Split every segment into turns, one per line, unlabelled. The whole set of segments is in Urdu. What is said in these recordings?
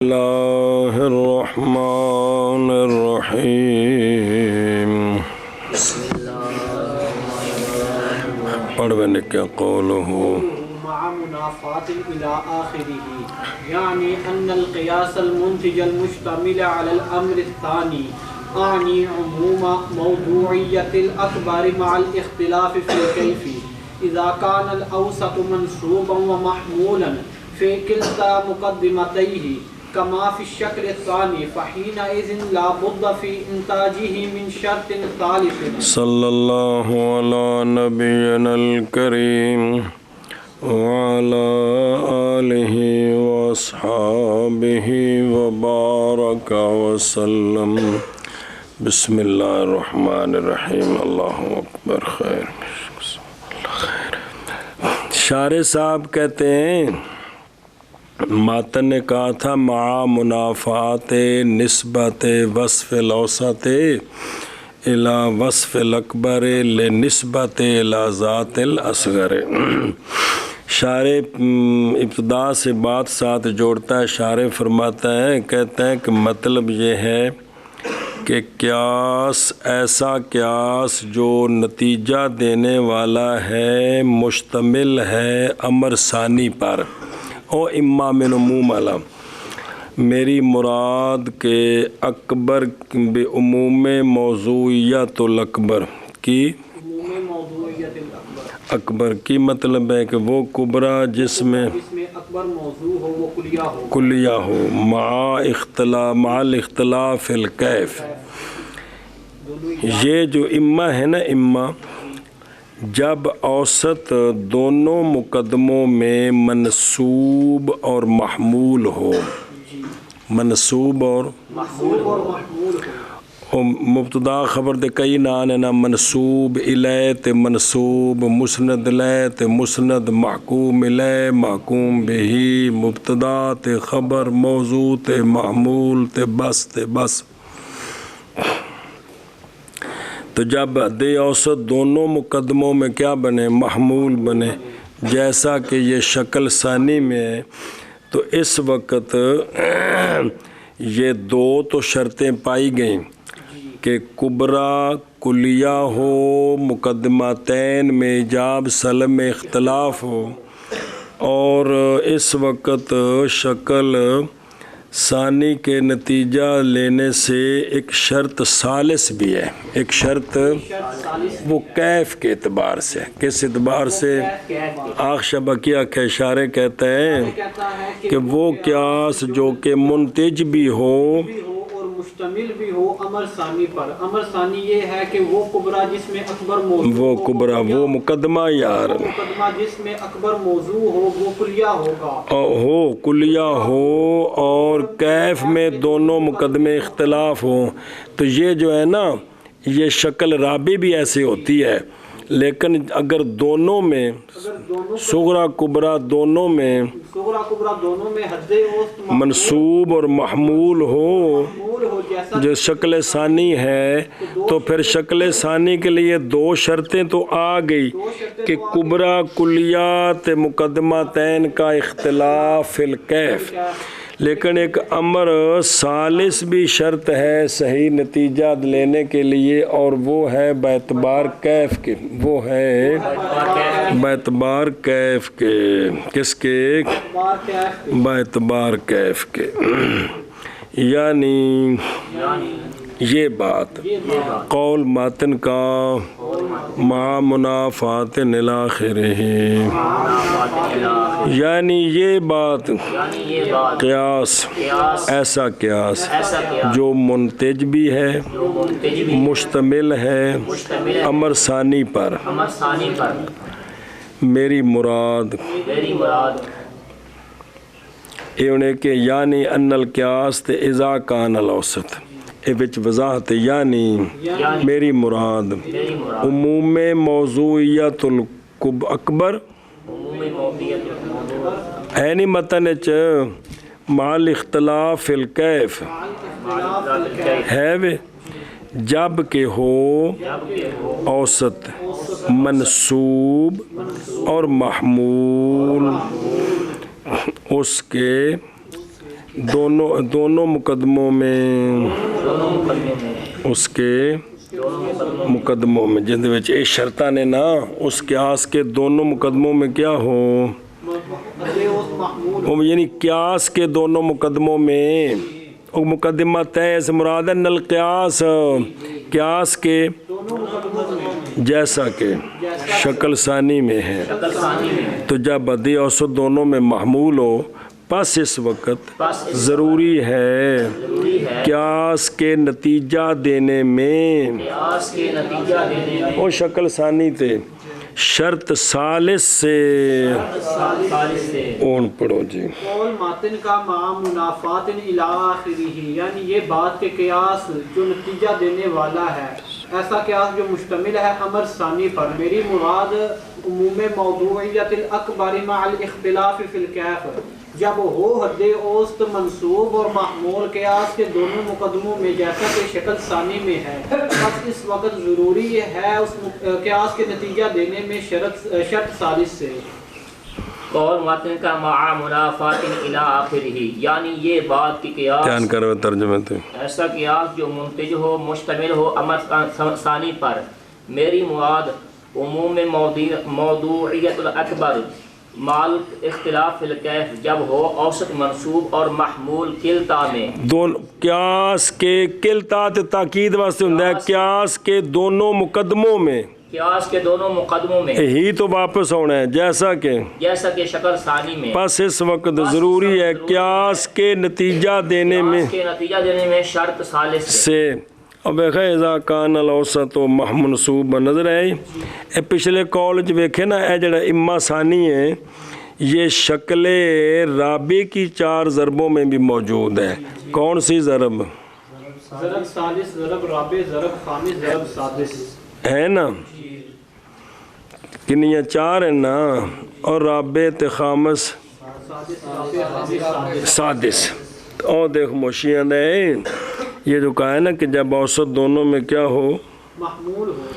اللہ الرحمن الرحیم پڑھ میں کیا قولہ
مع منافات الى آخره يعني أن القياس المنتج المشتمل على الأمر الثاني أعني عموم موضوعية الأكبر مع الاختلاف في الكيف إذا كان الأوسط منصوبا ومحمولا في كلتا مقدمتيه كما في الشكل الثاني فحينئذ لا بد في إنتاجه من شرط ثالث.
صلی اللہ علی نبینا الکریم وعلى آلہ واصحابہ وبارک وسلم. بسم اللہ الرحمن الرحیم. اللہ اکبر. خیر. شارح صاحب کہتے ہیں ماتن نے کہا تھا مع منافات نسبت وصف الاوسط الى وصف الاکبر لنسبت الى ذات الاصغر. شارح ابتدا سے بات ساتھ جوڑتا ہے. شارح فرماتا ہے کہتے ہیں کہ مطلب یہ ہے کہ قیاس ایسا قیاس جو نتیجہ دینے والا ہے مشتمل ہے امر ثانی پر او اما من عموم علا. میری مراد کے اکبر بعموم موضوعیت الاکبر کی اکبر کی مطلب ہے کہ وہ کبرا جس میں
اکبر موضوع ہو وہ
کلیہ ہو مع الاختلاف الکیف. یہ جو اما ہے نا اما جب اوسط دونوں مقدموں میں منصوب اور محمول ہو منصوب اور مبتدا خبر دے کئی نان ہے نا منصوب الیہ تے منصوب مسند الیہ تے مسند محکوم الیہ محکوم بہی مبتدا تے خبر موضوع تے محمول تے بس. تو جب دے اوسط دونوں مقدموں میں کیا بنے محمول بنے جیسا کہ یہ شکل ثانی میں ہے تو اس وقت یہ دو تو شرطیں پائی گئیں کہ کبرا کلیہ ہو مقدمتین میں ایجاب سلم میں اختلاف ہو اور اس وقت شکل ثانی کے نتیجہ لینے سے ایک شرط ثالث بھی ہے. ایک شرط وہ کیف کے اعتبار سے کس اعتبار سے آخشبکیہ کے اشارے کہتے ہیں کہ وہ قیاس جو کہ منتج بھی ہو
مشتمل بھی ہو امر ثانی پر. امر ثانی یہ ہے کہ وہ کبرا جس میں اکبر موضوع
وہ کبرا وہ مقدمہ یار
مقدمہ جس میں اکبر موضوع ہو وہ کلیہ ہوگا
ہو کلیہ ہو اور کیف میں دونوں مقدمے اختلاف ہوں. تو یہ جو ہے نا یہ شکل رابع بھی ایسی ہوتی ہے لیکن اگر دونوں میں صغرا کبرا دونوں میں حد منصوب اور محمول ہو جو شکل ثانی ہے تو پھر شکل ثانی کے لیے دو شرطیں تو آ گئی کہ کبرا کلیات مقدمتین کا اختلاف فی الکیف لیکن ایک امر ثالث بھی شرط ہے صحیح نتیجہ لینے کے لیے اور وہ ہے باعتبار کیف کے وہ ہے باعتبار کیف کے کس کے باعتبار کیف کے یعنی یہ بات قول ماتن کا مع منافات الاخرہ یعنی یہ بات قیاس ایسا قیاس جو منتج بھی ہے مشتمل ہے امر ثانی پر. میری مراد یہ کہ یعنی ان القیاس تے اذا کان الاوسط وچ وضاحت یعنی میری مراد عموم موضوعیت الاکبر ہے نہیں متن مع الاختلاف الکیف ہے وے جب کہ ہو اوسط منصوب اور محمول اس کے دونوں مقدموں میں اس کے مقدموں میں جن وچ یہ شرطاں نے نا اس قیاس کے دونوں مقدموں میں کیا ہو یعنی قیاس کے دونوں مقدموں میں مقدمہ طے سے مراد ہے نل قیاس کے جیسا کہ شکل ثانی میں ہے تو جب بدی اوسط دونوں میں محمول ہو پس اس وقت ضروری ہے قیاس کے نتیجہ دینے میں وہ شکل ثانی تے شرط ثالث سے اون پڑھو جی
قول ماتن کا مع منافات الی آخرہ یعنی یہ بات کہ قیاس جو نتیجہ دینے والا ہے ایسا قیاس جو مشتمل ہے امر ثانی پر میری مراد عموم موضوعیت الاکبر مع الاختلاف فی الکیف جب ہو حد اوسط منصوب اور محمول قیاس کے دونوں مقدموں میں جیسا کہ شکل ثانی میں ہے بس اس وقت ضروری ہے اس قیاس کے نتیجہ دینے میں شرط ثالث سے
قول متن کا مع منافات الی آخرہ یعنی یہ بات کی قیاس
دھیان کرو ترجمے تے
ایسا قیاس جو منتج ہو مشتمل ہو امر ثانی پر میری مراد عموم موضوعیت الاکبر مال اختلاف فی الکیف جب ہو اوسط منصوب اور محمول کلتا میں
قیاس کے کلتا تے تاکید واسطے ہوندا ہے قیاس کے دونوں مقدموں میں
قیاس کے دونوں مقدموں میں
ہی تو واپس ہونا ہے جیسا کہ شکل
ثانی میں
پس اس وقت ضروری ہے قیاس کے نتیجہ دینے میں
شرط ثالث
سے اب اذا کان الاوسط و منصوب نظر آئی اے پچھلے قول وچ ویکھے نا اے جڑا اما ثانی ہے یہ شکل رابع کی 4 ضربوں میں بھی موجود ہے کون سی ضرب
ضرب ثالث ضرب رابع ضرب خامس ضرب سادس
ہے نا کنیاں 4 ہیں نا اور رابع تے خامس سادس اور دیکھ موشیاں دے یہ جو کہا ہے نا کہ جب اوسط دونوں میں کیا ہو
محمول ہو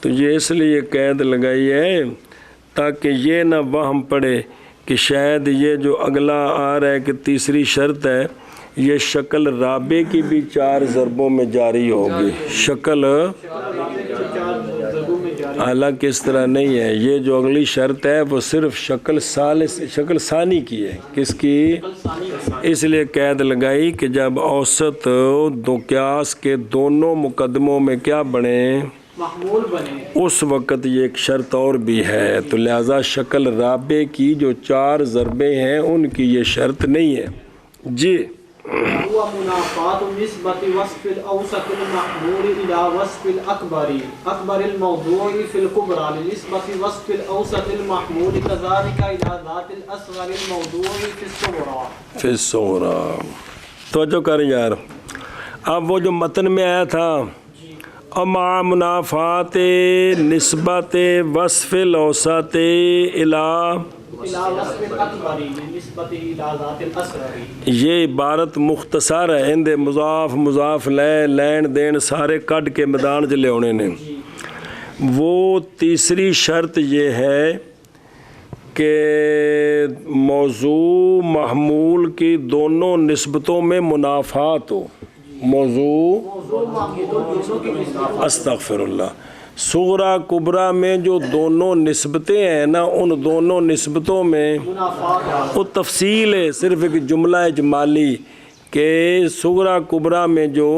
تو یہ اس لیے قید لگائی ہے تاکہ یہ نہ وہم پڑے کہ شاید یہ جو اگلا آ رہا ہے کہ تیسری شرط ہے یہ شکل رابع کی بھی 4 ضربوں میں جاری ہوگی شکل حالانکہ اس طرح نہیں ہے یہ جو اگلی شرط ہے وہ صرف شکل ثانی کی ہے کس کی اس لیے قید لگائی کہ جب اوسط دو قیاس کے دونوں مقدموں میں کیا بنے
محمول بنے
اس وقت یہ ایک شرط اور بھی ہے تو لہذا شکل رابع کی جو 4 ضربیں ہیں ان کی یہ شرط نہیں ہے جی
هو منافات نسبة وصف الأوسط المحمول إلى وصف الأكبر أكبر الموضوع في الكبرى لنسبة وصف الأوسط المحمول كذلك إلى ذات الأصغر الموضوع في
الصغرى توجہ کر یار اب وہ جو متن میں آیا تھا مع منافات نسبت وصف الاوسط الى یہ عبارت مختصر ہے اندے مضاف لین دین سارے کڈ کے میدان چ لے نے وہ تیسری شرط یہ ہے کہ موضوع محمول کی دونوں نسبتوں میں منافات ہو موضوع استغفر اللہ صغرا کبرا میں جو دونوں نسبتیں ہیں نا ان دونوں نسبتوں میں وہ تفصیل ہے صرف ایک جملہ اجمالی کہ صغرا کبرا میں جو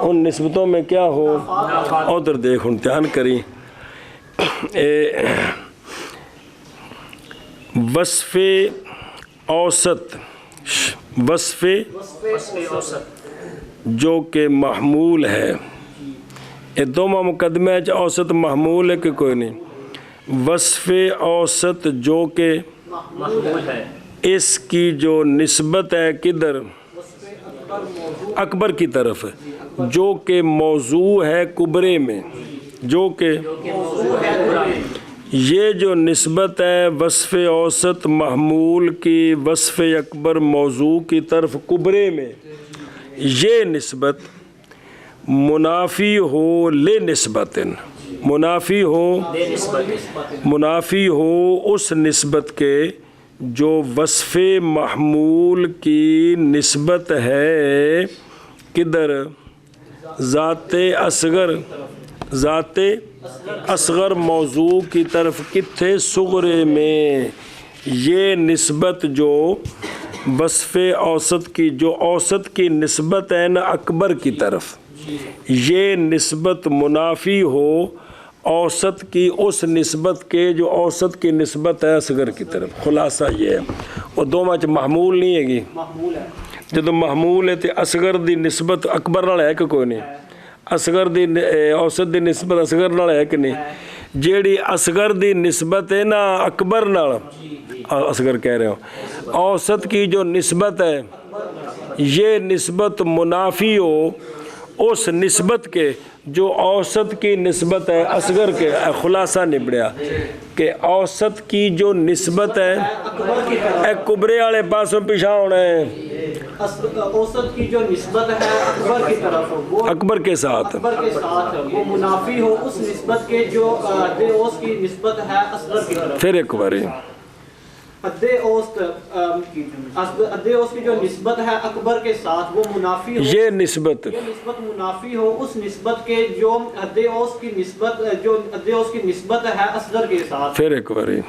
ان نسبتوں میں کیا ہو ادھر دیکھ دھیان کری وصف اوسط جو کہ محمول ہے یہ دونوں مقدمے اوسط محمول ہے کہ کوئی نہیں وصف اوسط جو کہ
محمول ہے
اس کی جو نسبت ہے کدھر اکبر کی طرف جو کہ موضوع ہے کبرے میں جو کہ یہ جو نسبت ہے وصف اوسط محمول کی وصف اکبر موضوع کی طرف کبرے میں یہ نسبت منافی ہو لنسبت منافی ہو اس نسبت کے جو وصف محمول کی نسبت ہے کدھر ذات اصغر موضوع کی طرف کتھے صغرے میں یہ نسبت جو وصف اوسط کی جو اوسط کی نسبت ہے نا اکبر کی طرف یہ نسبت منافی ہو اوسط کی اس نسبت کے جو اوسط کی نسبت ہے اصغر کی طرف خلاصہ یہ ہے وہ دونوں چ محمول نہیں ہے گی جدو محمول ہے تو اصغر دی نسبت اکبر نال ہے کہ کوئی نہیں اصغر دی اوسط دی نسبت اصغر نال ہے کہ نہیں جیڑی اصغر دی نسبت ہے نا اکبر نال اصغر کہہ رہے ہو اوسط کی جو نسبت ہے یہ نسبت منافی ہو اس نسبت کے جو اوسط کی نسبت ہے اصغر کے خلاصہ نبڑیا کہ اوسط کی جو نسبت ہے اے کبرے والے پاسوں پیچھا ہونا ہے
اوسط کی جو نسبت ہے اکبر کی طرف وہ
اکبر کے ساتھ
وہ منافی ہو اس نسبت کے جو حد اوسط کی نسبت ہے اصغر کی طرف
پھر ایک باری
حد اوسط کی جو نسبت ہے اکبر کے ساتھ وہ منافی ہو
یہ نسبت
منافی ہو اس نسبت کے جو حد اوسط کی نسبت ہے اصغر کے ساتھ
پھر ایک باری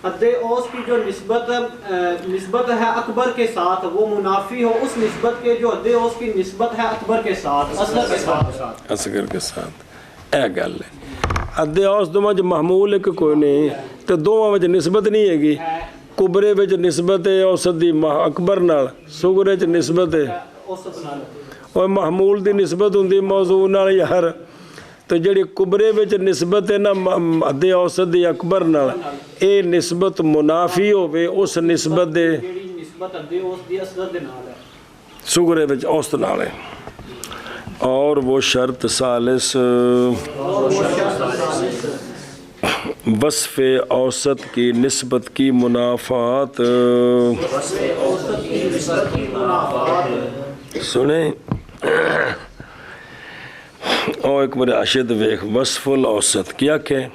حد اوسط کی جو نسبت ہے اکبر کے ساتھ وہ منافی ہو اس نسبت کے جو حد اوسط کی نسبت ہے اکبر کے ساتھ
اصغر کے ساتھ اے گل ہے حد اوسط دونوں چ محمول ہے کہ کوئی نہیں تو دونوں وچ نسبت نہیں ہے گی کبرے وچ نسبت ہے اوسط دی اکبر نال صغرے چ نسبت ہے اور محمول دی نسبت ہوندی موضوع نال یار تو جڑی کبرے وچ نسبت ہے نا حد اوسط دی اکبر نال اے نسبت منافی ہوے اس نسبت دے صغرے وچ اوسط نال ہے اور وہ شرط ثالث وصف اوسط کی نسبت کی منافات سنیں اور ایک بڑے اشد ویخ وصف الاوسط کیا کہ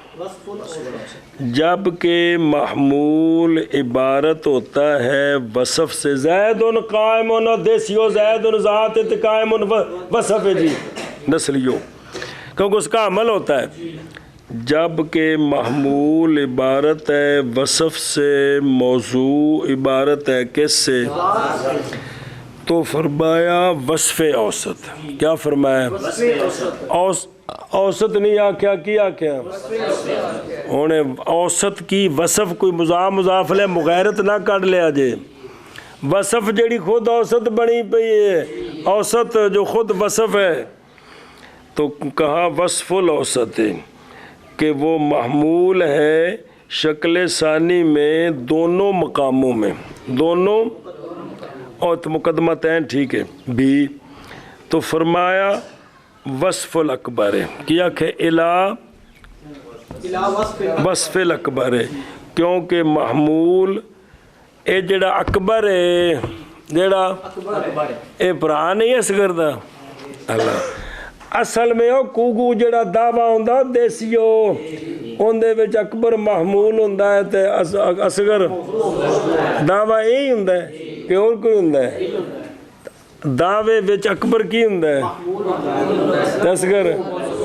جب کہ محمول عبارت ہوتا ہے وصف سے زید قائم دیسیو زید ذات قائم وصف ہے جی نسلیو کیونکہ اس کا عمل ہوتا ہے جب کہ محمول عبارت ہے وصف سے موضوع عبارت ہے کس سے تو فرمایا وصف اوسط کیا فرمایا اوسط نہیں آکھیا کیا آکھیا انہیں اوسط کی وصف کوئی مضاف لے مغیرت نہ کر لیا جے وصف جڑی خود اوسط بنی پئی ہے اوسط جو خود وصف ہے تو کہا وصف الاوسط ہے کہ وہ محمول ہے شکل ثانی میں دونوں مقاموں میں دونوں اور مقدمتین ٹھیک ہے بھی تو فرمایا وصف الاکبر ہے کیا کہ الہ وصف الاکبر ہے کیونکہ محمول اے جڑا اکبر ہے جڑا اے برا نہیں اصغر دا اللہ اصل میں وہ کوگو جڑا دعویٰ ہوندا دیسیو اندے وچ اکبر محمول ہوندا ہے تے اصغر دعویٰ یہی ہوندا ہے کہ اور کوئی ہوندا ہے دعوے وچ اکبر کی ہوندا ہے اصغر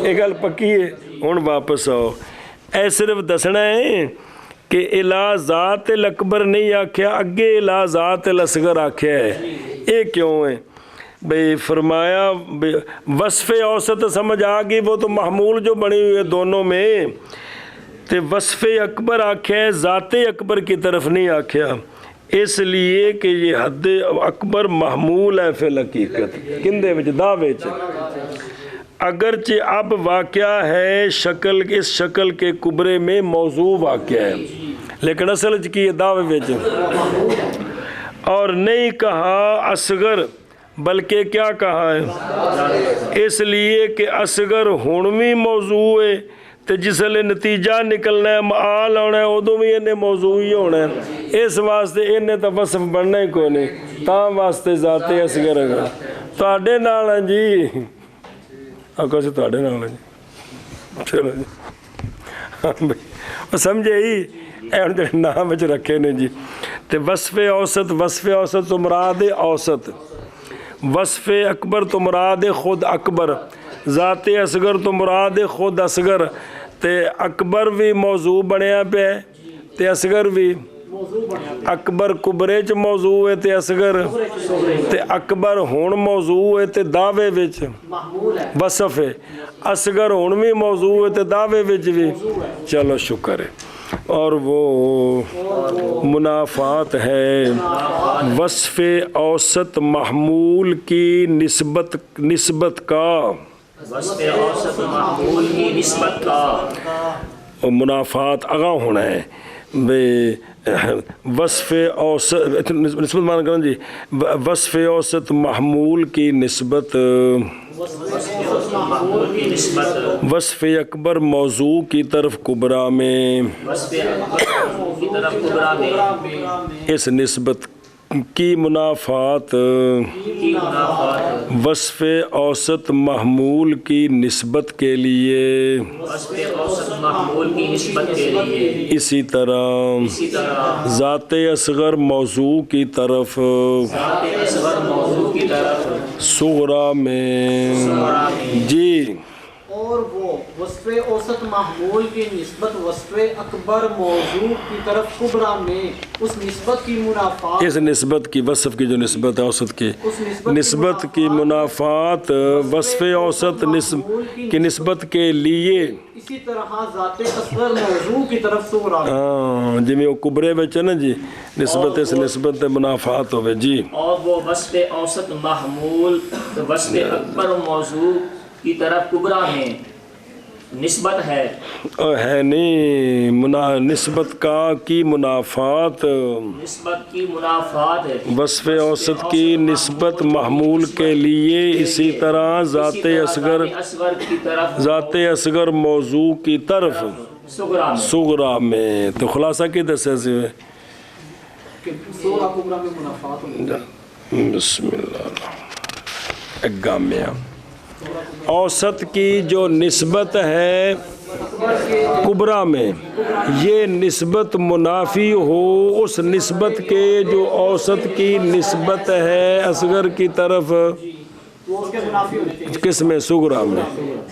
یہ گل پکی ہے ہن واپس آؤ اے صرف دسنا ہے کہ الہ ذات الاکبر نہیں آکھیا اگے الہ ذات الاصغر آکھیا ہے یہ کیوں ہے بھئی فرمایا وصف اوسط سمجھ آگئی وہ تو محمول جو بنی ہوئی ہے دونوں میں تے وصف اکبر آکھیا ہے ذات اکبر کی طرف نہیں آکھیا اس لیے کہ یہ حد اکبر محمول ہے فی الحقیقت کندے وچ دعوے چ اگرچہ اب واقعہ ہے اس شکل کے کبرے میں موضوع واقعہ ہے لیکن اصل کی دعوے وچ اور نہیں کہا اصغر بلکہ کیا کہا ہے اس لیے کہ اصغر ہونوی موضوع ہے تو جس لئے نتیجہ نکلنا ہے معال ہونا ہے ادو بھی انہیں موضوع ہی ہونا ہے اس واسطے انہیں تو وصف بننا ہی کوئی نہیں تاں واسطے ذات اصغر ہے تواڈے نال ہیں جی آقا سے تواڈے نال ہیں جی چلو جی سمجھے ہی اے ہن جڑے نام وچ رکھے نے جی تو وصف اوسط تو مراد اوسط، وصف اکبر تو مراد خود اکبر، ذات اصغر تو مراد خود اصغر، تے اکبر بھی موضوع بنیا پہ تے اصغر بھی، اکبر کبرے چ موضوع ہے تے اصغر تے اکبر ہون موضوع ہے تے دعوے وچ وصف ہے، اصغر ہون بھی موضوع ہے تے دعوے وچ بھی، چلو شکر ہے۔ اور وہ منافات ہے وصف اوسط محمول کی نسبت کا،
وصف اوسط محمول کی نسبت کا،
اور منافات آگاہ ہونا ہے بے وصف اوسط نسبت مانا کرنا جی، وصف اوسط محمول کی نسبت، وصف اکبر موضوع کی طرف کبرا میں، اس نسبت کی منافات وصف اوسط محمول کی نسبت کے لیے، اسی طرح ذات اصغر موضوع کی طرف صغرا میں جی۔
اور وہ وصف اوسط محمول کی نسبت وصف اکبر موضوع کی طرف کبرا میں اس نسبت کی منافات،
اس نسبت کی وصف کی جو نسبت ہے اوسط کی نسبت کی منافات وصف اوسط کی نسبت کے لیے،
اسی طرح ذات اصغر موضوع کی طرف صغرا میں،
ہاں جی میں وہ کبرے بچے نا جی نسبت اس نسبت منافات ہوئے جی۔
اور وہ وصف اوسط محمول وصف اکبر موضوع کی طرف کبرا میں نسبت ہے
نہیں نسبت کا کی منافات،
نسبت کی منافات ہے
وصف اوسط کی نسبت محمول کے لیے، اسی طرح ذات اصغر موضوع کی طرف صغرا میں، تو خلاصہ کی دسے سے
صغرا کبرا میں منافات ہوئی۔
بسم اللہ اگامیہ اوسط کی جو نسبت ہے کبرا میں، یہ نسبت منافی ہو اس نسبت کے جو اوسط کی نسبت ہے اصغر کی طرف، کس میں صغرا میں،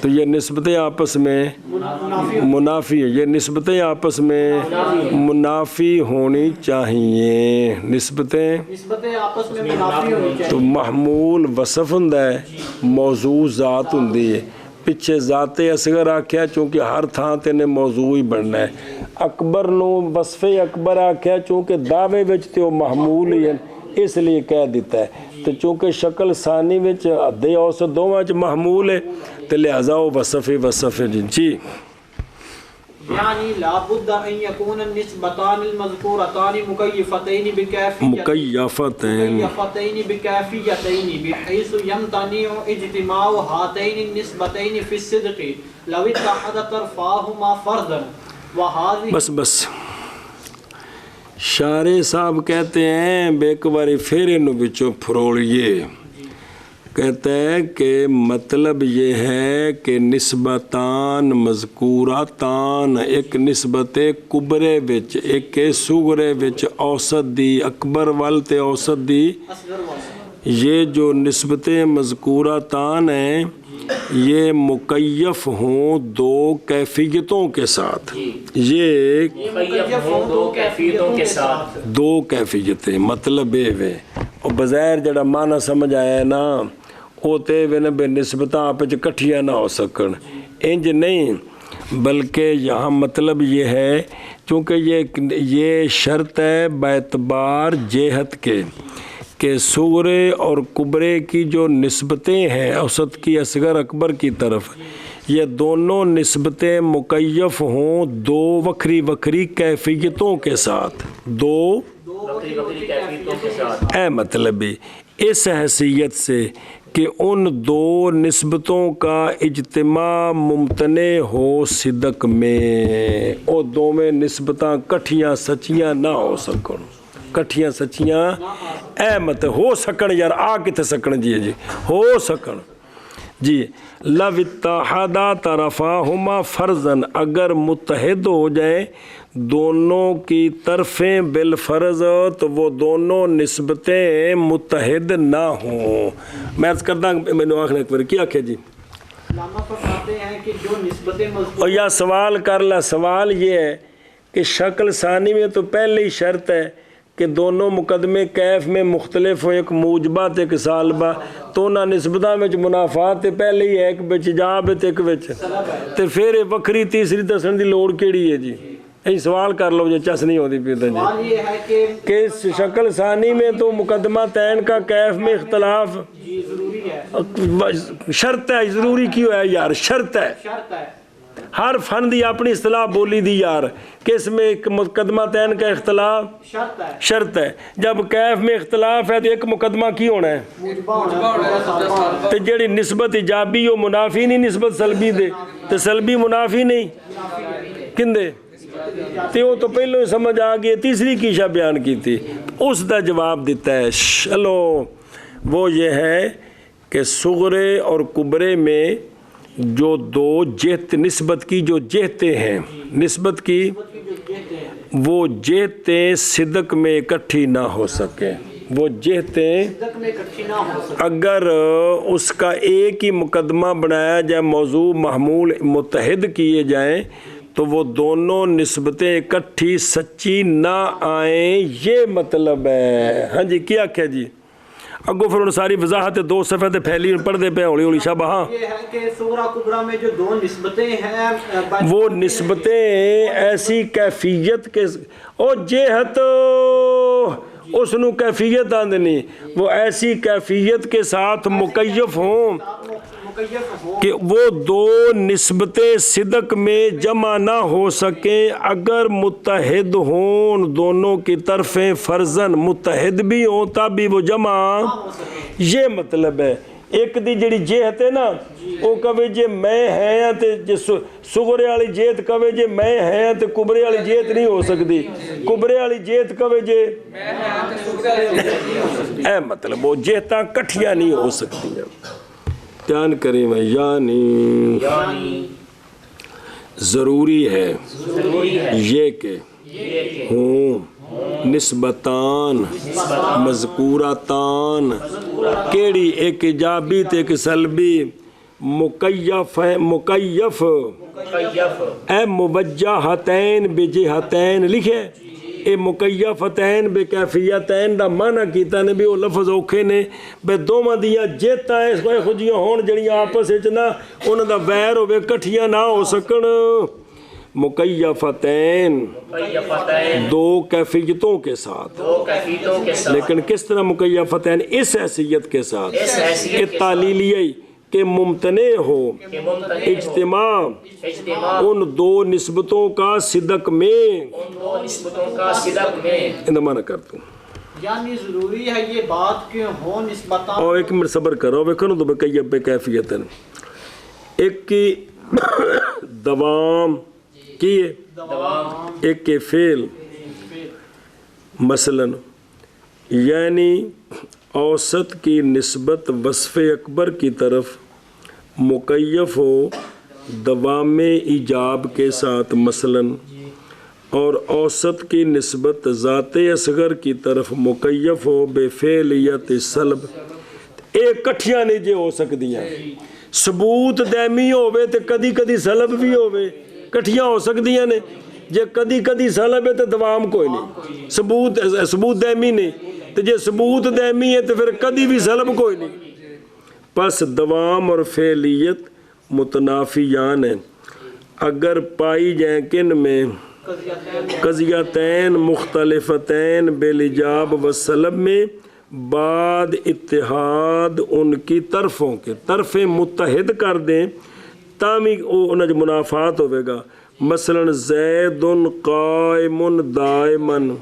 تو یہ نسبتیں آپس میں منافی ہے، یہ نسبتیں آپس میں منافی ہونی چاہیے، نسبتیں
آپس میں منافی ہونی چاہیے،
تو محمول وصف ہوں موضوع ذات ہوں، پچھے ذات اصغر آکھیا چونکہ ہر تھان تینے موضوع ہی بننا ہے، اکبر نو وصف اکبر آکھیا چونکہ دعوے وچ تے وہ محمول ہی ہے اس لیے کہہ دیتا ہے، تو چونکہ شکل ثانی وچ حد اوسط دوواں وچ محمول ہے تو لہذا وہ وصف ہے جی۔
یعنی لابد ان یکون النسبتان المذکورتان مکیفتین بکیفیتین بحیث یمتنع اجتماع ہاتین النسبتین فی الصدق لو اتحد طرفاہما فردا وہذه
بس شارع صاحب کہتے ہیں ایک باری پھر انہوں بچوں پھروڑیے، کہتا ہے کہ مطلب یہ ہے کہ نسبتان مذکوراتان، ایک نسبت کبرے وچ ایک صغرے وچ اوسط دی، اکبر وال تے اوسط دی، یہ جو نسبتیں مذکوراتان ہیں یہ مکیف ہوں دو کیفیتوں کے ساتھ، یہ دو کیفیتیں مطلب ہے، اور بظاہر جڑا معنی سمجھ آیا ہے نا وہ تے وے بے نسبتاں آپ کٹھیاں نہ ہو سکن، انج نہیں، بلکہ یہاں مطلب یہ ہے چونکہ یہ شرط ہے باعتبار جہت کے کہ صغرے اور کبرے کی جو نسبتیں ہیں اوسط کی اصغر اکبر کی طرف، یہ دونوں نسبتیں مکیف ہوں دو وکری کیفیتوں کے ساتھ، دو اے مطلب اس حیثیت سے کہ ان دو نسبتوں کا اجتماع ممتنع ہو صدق میں، اور دو میں نسبتاں کٹھیاں سچیاں نہ ہو سکن، کٹھیاں سچیاں اے مت ہو سکن، یار آ کتے سکن جی ہو سکن جی، لو اتحدا طرفاہما فرضاً، اگر متحد ہو جائیں دونوں کی طرفیں بالفرض تو وہ دونوں نسبتیں متحد نہ ہوں. میں عرض کرتا میں نے آخر ایک بار کیا کہ جی
علامہ فرماتے ہیں کہ جو نسبتیں
اور
مذکور
یا سوال کر لا. سوال یہ ہے کہ شکل ثانی میں تو پہلے ہی شرط ہے کہ دونوں مقدمے کیف میں مختلف ہو, ایک موجبات ایک سالبہ, تو نہ نسبتاں وچ منافات پہلے ہی ہے, ایک وچ جاب ہے تے ایک وچ تے پھر یہ وکری تیسری دسن دی لوڑ کیڑی ہے جی؟ یہی سوال کر لو جو چس نہیں ہوتی پی
سوال یہ ہے
کہ شکل ثانی میں تو مقدمہ تین کا کیف میں اختلاف
جی ضروری ہے,
شرط ہے. ضروری کیوں ہے یار؟ شرط ہے.
شرط ہے.
ہر فن دی اپنی اصطلاح بولی دی یار کہ اس میں ایک مقدمہ تین کا اختلاف
شرط ہے.
شرط ہے. جب کیف میں اختلاف ہے تو ایک مقدمہ کی ہونا ہے؟
موجبہ ہونا.
تو جڑی نسبت ایجابی ہو منافی نہیں نسبت سلبی دے, تو سلبی منافی نہیں کندے تے وہ تو پہلو ہی سمجھ آ گئی. تیسری کی شاہ بیان کی تھی, اس دا جواب دیتا ہے. چلو وہ یہ ہے کہ صغرے اور کبرے میں جو دو جہت نسبت کی جو جہتیں ہیں, نسبت کی وہ جہتیں صدق میں اکٹھی نہ ہو سکیں. وہ جہتیں اگر اس کا ایک ہی مقدمہ بنایا جائے, موضوع محمول متحد کیے جائیں, تو وہ دونوں نسبتیں اکٹھی سچی نہ آئیں. یہ مطلب ہے. ہاں جی کیا کیا جی اگو پھر انہوں ساری وضاحت دو صفحے تے پھیلی پڑھ دے پہ ہولی ہولی شاہ. ہاں
یہ ہے کہ صغرا کبرا میں جو دو نسبتیں ہیں
وہ نسبتیں ایسی کیفیت کے او جہت اس نو کیفیت آندنی, وہ ایسی کیفیت کے ساتھ مکیف ہوں کہ وہ دو نسبتیں صدق میں جمع نہ ہو سکیں اگر متحد ہوں. دونوں کی طرفیں فرضاً متحد بھی ہوں تب بھی وہ جمع. یہ مطلب ہے. ایک دی جڑی جہت ہے نا وہ کہے جے میں ہیں تے جے صغرے والی جہت کہے جے میں ہیں تے کبرے والی جہت نہیں ہو سکتی. کبرے والی جہت کہے جے اے مطلب وہ جہتاں کٹھیاں نہیں ہو سکتی. بیان کریں میں یعنی ضروری ہے یہ کہ ہوں نسبتان مذکورتان کیڑی ایک ایجابی تے ایک سلبی مکیف اے موجہتین بجہتین لکھے. اے مکیفتین بے کیفیتین دا معنی کیتا نے بھی وہ لفظ اوکھے نے بے دوواں دیاں جیتاں اس کوئی خودیاں ہون جڑیاں آپس وچ نہ انہاں دا ویر ہوے کٹھیاں نہ ہو سکن. مکیفتین دو کیفیتوں کے ساتھ, لیکن کس طرح مکیفتین؟ اس حیثیت کے ساتھ کہ تعلیلیہ کہ ممتنع ہو اجتماع ان دو نسبتوں کا صدق میں. اندمانہ کرتا ہوں
یعنی ضروری ہے یہ بات کہ ہو نسبتاں.
اور ایک منٹ صبر کرو ویکھو تو بکیب بے کیفیت ہے. ایک کی دوام کی ایک کے فعل مثلا یعنی اوسط کی نسبت وصف اکبر کی طرف مکیف ہو دوام ایجاب کے ساتھ مثلا, اور اوسط کی نسبت ذات اصغر کی طرف مکیف ہو بے فعلیت سلب. ایک کٹھیاں نہیں جے ہو سکتی ہیں. ثبوت دائمی ہوئے تو کدی کدی سلب بھی ہوئے, کٹھیاں ہو سکتی ہیں. جے کدی کدی سلب ہے تو دوام کوئی نہیں. ثبوت دائمی نہیں, تو جے ثبوت دائمی ہے تو پھر کدی بھی سلب کوئی نہیں. پس دوام اور فعلیت متنافیان ہیں اگر پائی جائیں کن میں قضیتین مختلفتین بالایجاب و سلب میں بعد اتحاد ان کی طرفوں کے طرفیں متحد کر دیں تامی انہیں جو منافات ہوئے گا. مثلا زید قائم دائمن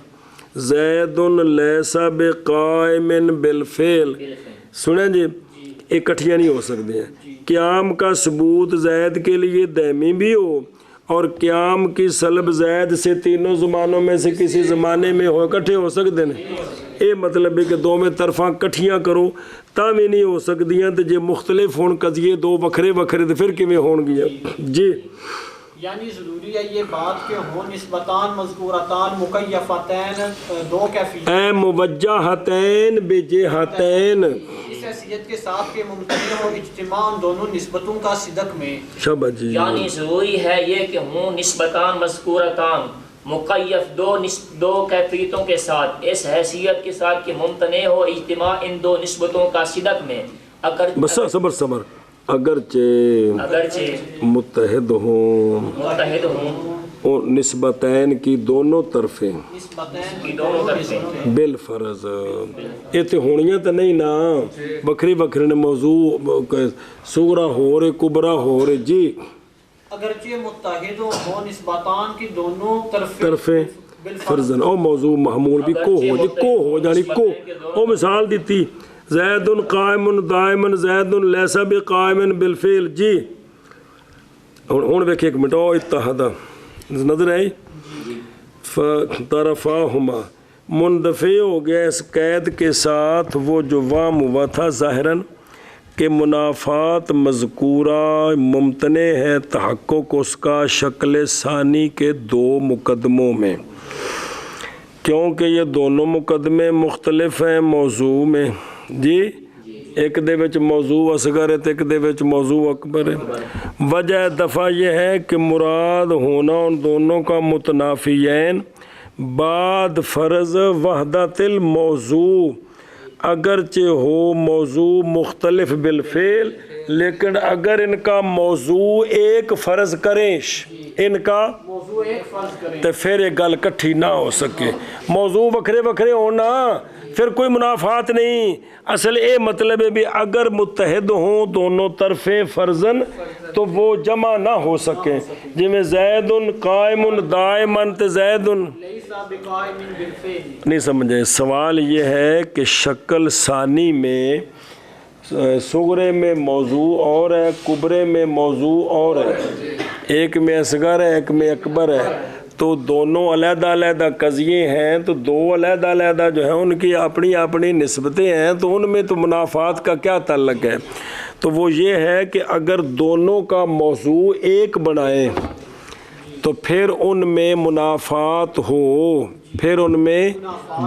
زید لیسا بقائم بالفعل. سنیں جی اکٹھیاں نہیں ہو سکتے ہیں. قیام کا ثبوت زید کے لیے دائمی بھی ہو اور قیام کی سلب زید سے تینوں زمانوں میں سے کسی زمانے میں ہو اکٹھے ہو سکتے ہیں. یہ مطلب ہے کہ دو میں طرفاں کٹھیاں کرو تاں بھی نہیں ہو سکتی ہیں. تو جے مختلف ہون قضیے دو وکھرے وکھرے تو پھر کیویں ہون گیا جی.
یعنی ضروری ہے یہ بات کہ ہوں نسبتان مذکورتان مکیفتین دو کیفیت
اے موجہتین بجہتین
اس حیثیت کے ساتھ کہ ممکن ہو اجتماع ان دونوں نسبتوں کا صدق میں
شاباش جی
یعنی ضروری ہے یہ کہ ہوں نسبتان مذکورتان مقیف دو کیفیتوں کے ساتھ اس حیثیت کے ساتھ کہ ممتنع ہو اجتماع ان دو نسبتوں کا صدق میں
بس صبر اگرچہ متحد ہوں اور نسبتین کی دونوں طرفیں بالفرض اتنے ہونیاں تو نہیں نا بکھری بکھری نے موضوع صغرا ہو رہے کبرا ہو رہے جی
اگرچہ متحد ہوں نسبتان کی دونوں
طرفیں فرضاً او موضوع محمول بھی کو ہو جی کو ہو جانی کو او مثال دیتی زید قائم دائمن زید لیس بقائم بالفعل جی ہوں ویکھ ایک منٹ او اتحادہ نظر آئی طرفاہما مندفع ہو گیا اس قید کے ساتھ وہ جو وام ہوا تھا ظاہراً کہ منافات مذکورہ ممتنع ہے تحقق اس کا شکل ثانی کے دو مقدموں میں کیونکہ یہ دونوں مقدمے مختلف ہیں موضوع میں جی ایک دے وچ موضوع اصغر ہے تو ایک دے وچ موضوع اکبر ہے وجہ دفعہ یہ ہے کہ مراد ہونا ان دونوں کا متنافیین بعد فرض وحدت الموضوع اگرچہ ہو موضوع مختلف بالفعل لیکن اگر ان کا موضوع ایک فرض کریں ان کا
موضوع ایک فرض کریں
تو پھر یہ گل کٹھی نہ ہو سکے موضوع وکھرے وکھرے ہونا پھر کوئی منافات نہیں اصل اے مطلب ہے بھی اگر متحد ہوں دونوں طرفیں فرضاً تو وہ جمع نہ ہو سکیں جی میں زید قائم دائمن تے زید
لیس بقائم بالفعل
نہیں سمجھے سوال یہ ہے کہ شکل ثانی میں صغرے میں موضوع اور ہے کبرے میں موضوع اور ہے ایک میں اصغر ہے ایک میں اکبر ہے تو دونوں علیحدہ علیحدہ قضیے ہیں تو دو علیحدہ علیحدہ جو ہیں ان کی اپنی اپنی نسبتیں ہیں تو ان میں تو منافات کا کیا تعلق ہے تو وہ یہ ہے کہ اگر دونوں کا موضوع ایک بنائیں تو پھر ان میں منافات ہو پھر ان میں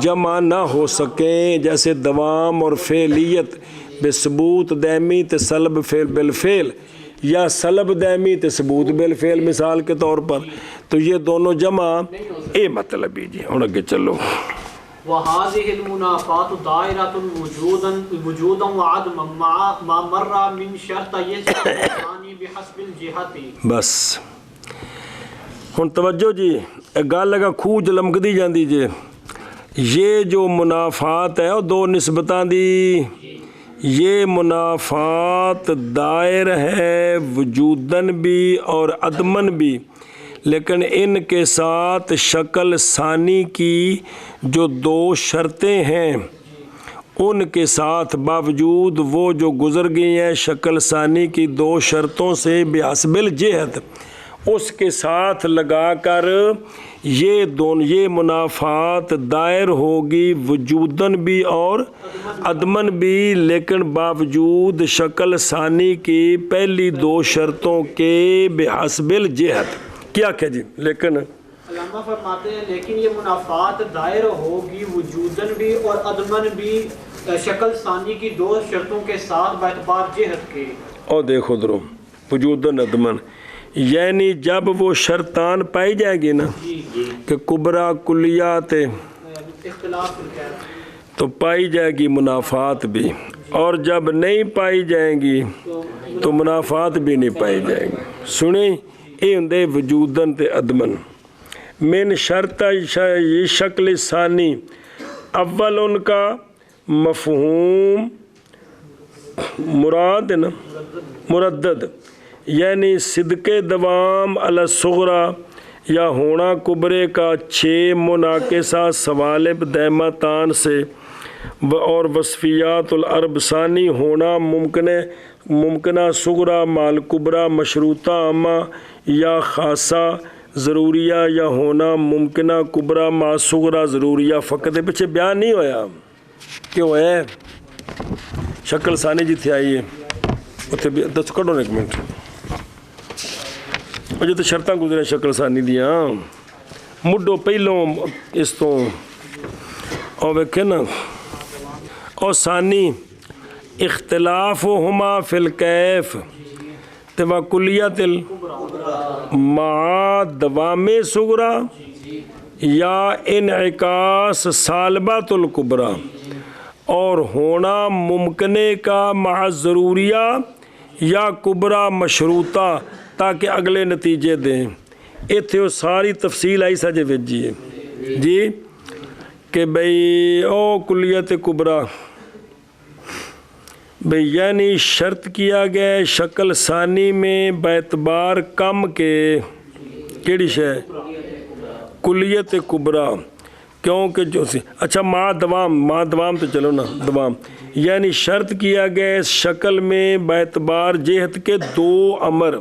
جمع نہ ہو سکیں جیسے دوام اور فعلیت بثبوت دائمی تسلب فعل بالفعل یا سلب دائمی ثبوت بالفعل مثال کے طور پر تو یہ دونوں جمع اے مطلب ہی جی ہوں اگے چلو
وهذه المنافات دائرة وجودا وعدما ما مر من شرط الثاني بحسب الجهة
بس ہن توجہ جی گل لگا خوج لمکدی جاندی جی یہ جو منافات ہے وہ دو نسبتاں دی یہ منافات دائر ہے وجوداً بھی اور عدماً بھی لیکن ان کے ساتھ شکل ثانی کی جو دو شرطیں ہیں ان کے ساتھ باوجود وہ جو گزر گئی ہیں شکل ثانی کی دو شرطوں سے بحسب الجہت اس کے ساتھ لگا کر یہ منافات دائر ہوگی وجوداً بھی اور عدماً بھی لیکن باوجود شکل ثانی کی پہلی دو شرطوں کے بحسب الجہت کیا کہ جی لیکن
علامہ فرماتے ہیں لیکن یہ منافات دائر ہوگی وجوداً بھی اور عدماً بھی شکل ثانی کی دو شرطوں کے ساتھ باعتبار جہت کے
اور دیکھو درو وجوداً عدماً یعنی جب وہ شرطان پائی جائے گی نا کہ کبرا کلیات تو پائی جائے گی منافات بھی اور جب نہیں پائی جائیں گی تو منافات بھی نہیں پائی جائیں گی سنیں اے ہندے وجوداً تے عدماً من شرط شکل ثانی اول ان کا مفہوم مراد ہے نا مردد یعنی صدق دوام علی الصغرا یا ہونا کبرے کا 6 مناقصہ سوالب دائمتان سے اور وصفیات العرب ثانی ہونا ممکنہ صغرا مال کبرا مشروطہ عامہ یا خاصہ ضروریہ یا ہونا ممکنہ کبرا ما صغرا ضروریہ فقط پیچھے بیان نہیں ہویا کیوں ہے شکل ثانی جی تھی آئیے اتنے دس کٹو ایک منٹ جو تو شرطاں گزرے شکل ثانی دیاں مڈو پہلوں اس تو اور ویکھے نا اور ثانی اختلافہما فی الکیف توا کلیت مع دوام صغرا یا انعکاس سالبات الکبرا اور ہونا ممکنے کا مع ضروریہ یا کبرا مشروطہ تاکہ اگلے نتیجے دیں ایتھے وہ ساری تفصیل آئی سجے وجی ہے جی کہ بھئی او کلیت کبرا بھئی یعنی شرط کیا گیا شکل ثانی میں باعتبار کم کے کیڑی شے کلیت کبرا کیونکہ جو اچھا ما دوام تو چلو نا دوام یعنی شرط کیا گیا اس شکل میں باعتبار جہت کے دو امر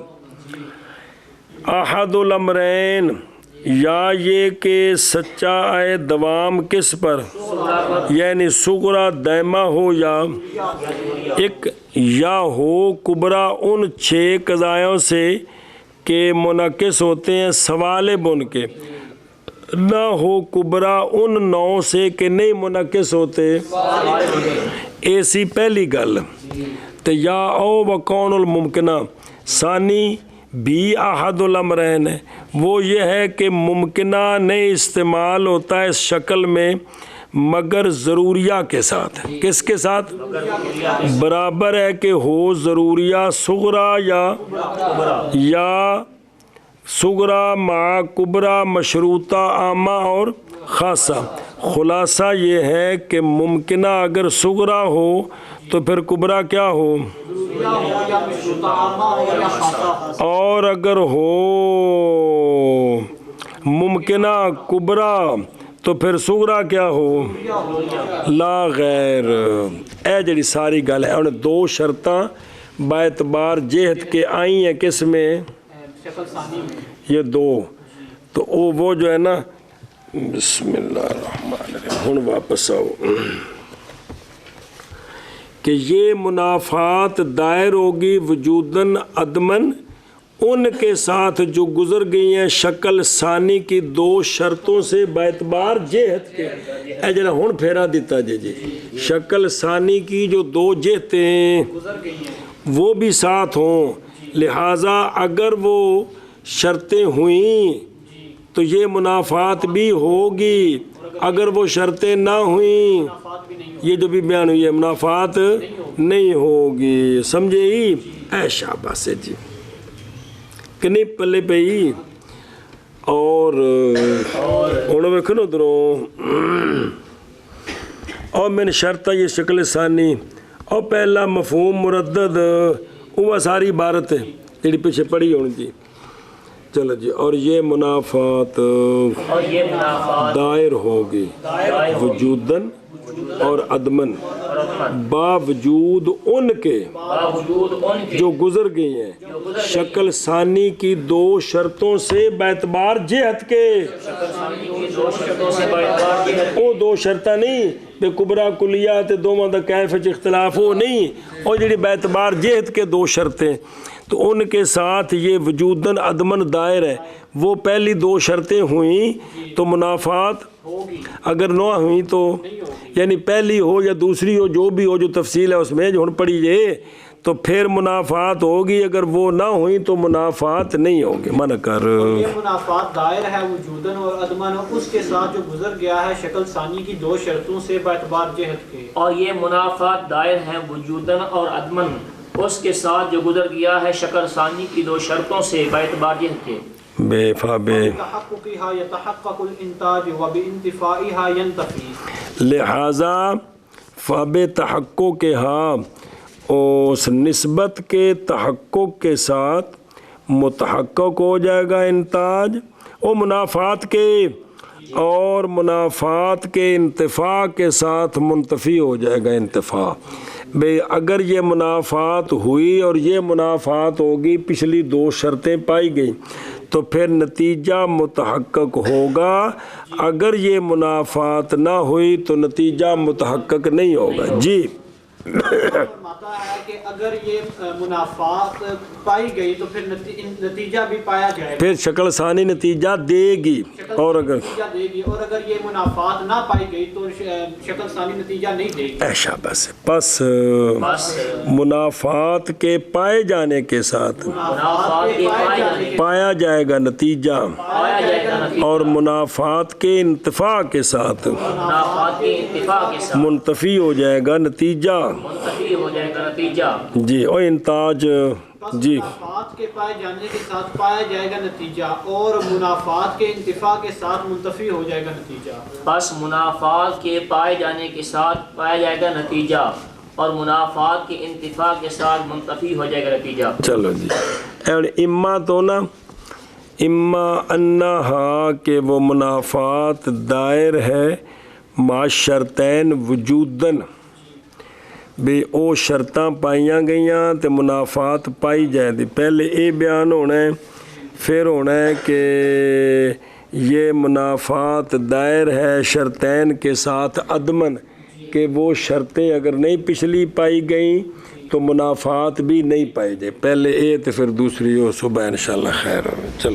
احد الامرین یا یہ کہ سچا آئے دوام کس پر یعنی صغرا دائمہ ہو یا ایک یا ہو کبرا ان 6 قضایوں سے کہ منعکس ہوتے ہیں سوال بن کے نہ ہو کبرا ان 9 سے کہ نہیں منعکس ہوتے ایسی پہلی گل تو یا او وکون الممکنہ ثانی بھی احد الامرین ہے وہ یہ ہے کہ ممکنہ نہیں استعمال ہوتا ہے اس شکل میں مگر ضروریہ کے ساتھ کس کے ساتھ برابر ہے کہ ہو ضروریہ صغرا یا صغرا مع کبرا مشروطہ عامہ اور خاصہ خلاصہ یہ ہے کہ ممکنہ اگر صغرا ہو تو پھر کبرا کیا ہو اور اگر ہو ممکنہ کبرا تو پھر صغرا کیا ہو لا غیر اے جڑی ساری گل ہے انہیں 2 شرطاں باعتبار جہت کے آئی ہیں کس میں یہ 2 تو وہ جو ہے نا بسم اللہ الرحمن الرحیم ہن واپس آؤ کہ یہ منافات دائر ہوگی وجوداً عدماً ان کے ساتھ جو گزر گئی ہیں شکل ثانی کی 2 شرطوں سے باعتبار جہت کے اے جنہ ہن پھیرا دیتا جی شکل ثانی کی جو 2 جہتیں ہیں وہ بھی ساتھ ہوں لہٰذا اگر وہ شرطیں ہوئیں تو یہ منافات بھی ہوگی اگر وہ شرطیں نہ ہوئیں یہ جو بھی بیان ہوئی ہے منافات نہیں ہوگی سمجھے ہی اے شاباش سے جی کہ نہیں پلے پہ ہی اور انہوں میں کھنو دروں اور میں نے شرطہ یہ شکل ثانی اور پہلا مفہوم مردد وہ ساری عبارت ہے جیڑی پیچھے پڑھی ہونی جی چلو جی اور یہ منافات دائر ہوگی وجوداً اور عدماً باوجود ان کے جو گزر گئی ہیں شکل ثانی کی 2 شرطوں سے باعتبار جہت کے وہ 2 شرطہ نہیں بے کبرا کلیات دوواں دا کیف وچ اختلاف ہو نہیں اور جڑی باعتبار جہت کے 2 شرطیں تو ان کے ساتھ یہ وجوداً عدماً دائر ہے وہ پہلی 2 شرطیں ہوئیں تو منافات اگر نہ ہوئیں تو یعنی پہلی ہو یا دوسری ہو جو بھی ہو جو تفصیل ہے اس میں جو ہن پڑھی جائے تو پھر منافات ہوگی اگر وہ نہ ہوئیں تو منافات نہیں ہوں گے منع کر
یہ منافات دائر ہے وجوداً اور عدماً اس کے ساتھ جو گزر گیا ہے شکل ثانی کی 2 شرطوں سے باعتبار جہت کے
اور یہ منافات دائر ہیں وجوداً اور عدماً اس کے ساتھ جو گزر گیا ہے شکل ثانی کی 2 شرطوں سے باعتبار جہت کے
بے فابے
تحققها يتحقق الانتاج وبانتفائها ينتفي
لہذا فاب تحقق کے ہاں اس نسبت کے تحقق کے ساتھ متحقق ہو جائے گا انتاج اور منافات کے اور منافات کے انتفاع کے ساتھ منتفی ہو جائے گا انتفاع بے اگر یہ منافات ہوئی اور یہ منافات ہوگی پچھلی 2 شرطیں پائی گئی تو پھر نتیجہ متحقق ہوگا اگر یہ منافات نہ ہوئی تو نتیجہ متحقق نہیں ہوگا جی
فرماتا ہے کہ اگر یہ منافعات پائی گئی تو پھر نتیجہ بھی پایا جائے گا،
پھر شکل ثانی نتیجہ دے گی، اور اگر
نتیجہ دے گی، اور اگر یہ منافعات نہ پائی گئی تو شکل ثانی نتیجہ نہیں دے گی۔
ایشا بس منافعات کے پائے جانے کے ساتھ
منافعات کے پائے جانے کے
پایا جائے گا نتیجہ،
پایا جائے گا نتیجہ،
اور منافعات کے انتفاع کے ساتھ
منافعات کے انتفاع کے ساتھ
منتفی ہو جائے گا نتیجہ۔
منتفی ہو جائے گا نتیجہ۔
جی، اور انتاج
بس
جی
منافعات کے پائے جانے کے ساتھ پایا جائے گا نتیجہ، اور منافعات کے انتفاع کے ساتھ منتفی ہو جائے گا نتیجہ۔
بس منافعات کے پائے جانے کے ساتھ پایا جائے گا نتیجہ، اور منافعات کے انتفاع کے ساتھ منتفی ہو جائے گا نتیجہ۔
چلو جی، اور اما تو نا اما انہا کہ وہ منافعات دائر ہے ما شرطین وجودن، بھی او شرطاں پائیاں گئیاں تے منافعات پائی جائے دی۔ پہلے اے بیان ہونا ہے، پھر ہونا ہے کہ یہ منافعات دائر ہے شرطین کے ساتھ عدمن، کہ وہ شرطیں اگر نہیں پچھلی پائی گئیں تو منافعات بھی نہیں پائی جائے۔ پہلے اے تے پھر دوسری ہو، صبح انشاءاللہ خیر ہو۔ چلو